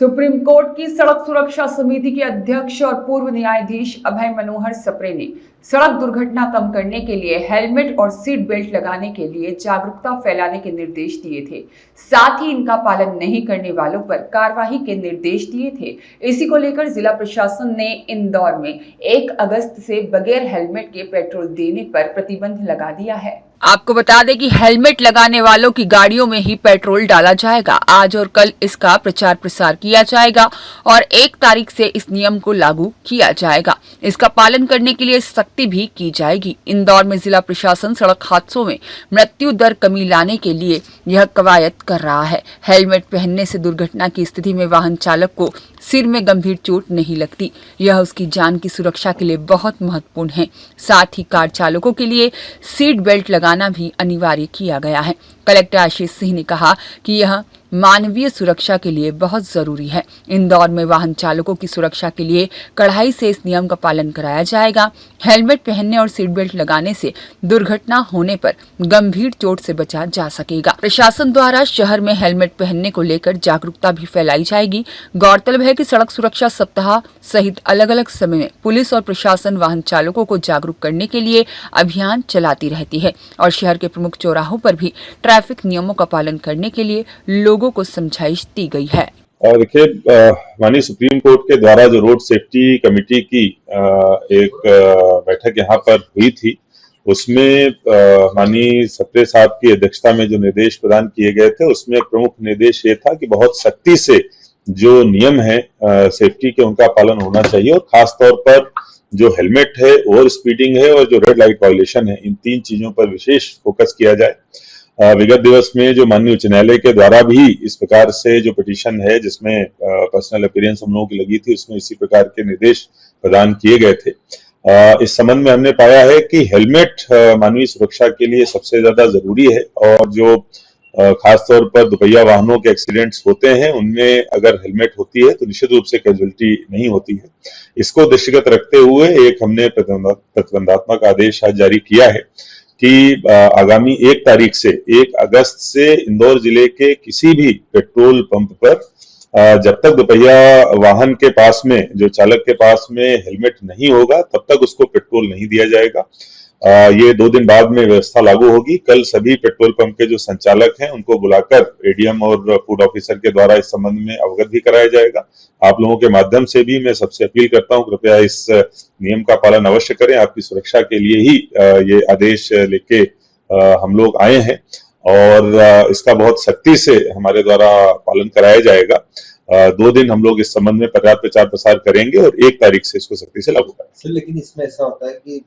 Supreme court की सड़क सुरक्षा समिति के अध्यक्ष और पूर्व न्यायाधीश अभय मनोहर सप्रे ने सड़क दुर्घटना कम करने के लिए हेलमेट और सीट बेल्ट लगाने के लिए जागरूकता फैलाने के निर्देश दिए थे। साथ ही इनका पालन नहीं करने वालों पर कार्रवाई के निर्देश दिए थे। इसी को लेकर जिला प्रशासन ने इंदौर में 1 अगस्त से बगैर हेलमेट के पेट्रोल देने पर प्रतिबंध लगा दिया है। आपको बता दें कि हेलमेट लगाने वालों की गाड़ियों में ही पेट्रोल डाला जाएगा। आज और कल इसका प्रचार प्रसार किया जाएगा और 1 तारीख से इस नियम को लागू किया जाएगा। इसका पालन करने के लिए सख्ती भी की जाएगी। इंदौर में जिला प्रशासन सड़क हादसों में मृत्यु दर कमी लाने के लिए यह कवायद कर रहा है। हेलमेट पहनने से दुर्घटना की स्थिति में वाहन चालक को सिर में गंभीर चोट नहीं लगती। यह उसकी जान की सुरक्षा के लिए बहुत महत्वपूर्ण है। साथ ही कार चालकों के लिए सीट बेल्ट लगाना भी अनिवार्य किया गया है। कलेक्टर आशीष सिंह ने कहा कि यह मानवीय सुरक्षा के लिए बहुत जरूरी है। इंदौर में वाहन चालकों की सुरक्षा के लिए कड़ाई से इस नियम का पालन कराया जाएगा। हेलमेट पहनने और सीट बेल्ट लगाने से दुर्घटना होने पर गंभीर चोट से बचा जा सकेगा। प्रशासन द्वारा शहर में हेलमेट पहनने को लेकर जागरूकता भी फैलाई जाएगी। गौरतलब है कि सड़क सुरक्षा सप्ताह सहित अलग अलग समय में पुलिस और प्रशासन वाहन चालकों को जागरूक करने के लिए अभियान चलाती रहती है और शहर के प्रमुख चौराहों पर भी ट्रैफिक नियमों का पालन करने के लिए लोगों को समझाइश दी गई है। और देखिए, माननीय सुप्रीम कोर्ट के द्वारा जो रोड सेफ्टी कमेटी की एक बैठक यहाँ पर हुई थी, उसमें माननीय सप्रे साहब की अध्यक्षता में जो निर्देश प्रदान किए गए थे, उसमें प्रमुख निर्देश ये था कि बहुत सख्ती से जो नियम है सेफ्टी के, उनका पालन होना चाहिए और खास तौर पर जो हेलमेट है, ओवर स्पीडिंग है और जो रेड लाइट वायलेशन है, इन 3 चीजों पर विशेष फोकस किया जाए। विगत दिवस में जो माननीय उच्च न्यायालय के द्वारा भी इस प्रकार से जो पिटीशन है, जिसमें पर्सनल अपीयरेंस हम लोगों की लगी थी, उसमें इसी प्रकार के निर्देश प्रदान किए गए थे। इस संबंध में हमने पाया है कि हेलमेट मानवीय सुरक्षा के लिए सबसे ज्यादा जरूरी है और जो खास तौर पर दुपहिया वाहनों के एक्सीडेंट्स होते हैं, उनमें अगर हेलमेट होती है तो निश्चित रूप से कैजुअलिटी नहीं होती है। इसको दृष्टिगत रखते हुए एक हमने प्रतिबंधात्मक आदेश आज जारी किया है कि आगामी 1 तारीख से 1 अगस्त से इंदौर जिले के किसी भी पेट्रोल पंप पर जब तक दोपहिया वाहन के पास में, जो चालक के पास में हेलमेट नहीं होगा, तब तक उसको पेट्रोल नहीं दिया जाएगा। ये 2 दिन बाद में व्यवस्था लागू होगी। कल सभी पेट्रोल पंप के जो संचालक हैं, उनको बुलाकर एडीएम और फूड ऑफिसर के द्वारा इस संबंध में अवगत भी कराया जाएगा। आप लोगों के माध्यम से भी मैं सबसे अपील करता हूं, कृपया इस नियम का पालन अवश्य करें। आपकी सुरक्षा के लिए ही ये आदेश लेके हम लोग आए हैं और इसका बहुत सख्ती से हमारे द्वारा पालन कराया जाएगा। 2 दिन हम लोग इस संबंध में प्रचार प्रसार करेंगे और 1 तारीख से इसको सख्ती से लागू करेंगे। लेकिन इसमें ऐसा होता है कि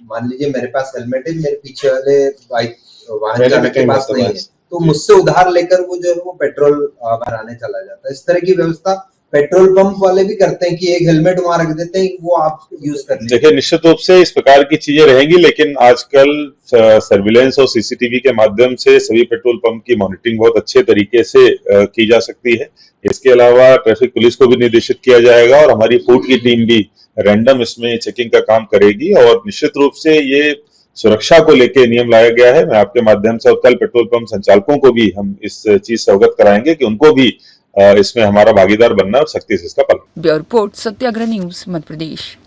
मान लीजिए मेरे पास हेलमेट है, मेरे पीछे वाले बाइक वाहन चालक के पास नहीं है, तो मुझसे उधार लेकर वो जो है वो पेट्रोल भराने चला जाता है। इस तरह की व्यवस्था पेट्रोल पंप वाले भी करते हैं कि एक हेलमेट वहां रख देते हैं, वो आप यूज कर लीजिए। देखिए, निश्चित रूप से इस प्रकार की चीजें रहेंगी, लेकिन आजकल सर्विलेंस और सीसीटीवी के माध्यम से सभी पेट्रोल पंप की मॉनिटरिंग बहुत अच्छे तरीके से की जा सकती है। इसके अलावा ट्रैफिक पुलिस को भी निर्देशित किया जाएगा और हमारी फूड की टीम भी रैंडम इसमें चेकिंग का काम करेगी और निश्चित रूप से ये सुरक्षा को लेकर नियम लाया गया है। मैं आपके माध्यम से और कल पेट्रोल पंप संचालकों को भी हम इस चीज से अवगत कराएंगे कि उनको भी इसमें हमारा भागीदार बनना और सख्ती से इसका पालन। ब्यूरो रिपोर्ट, सत्याग्रह न्यूज, मध्य प्रदेश।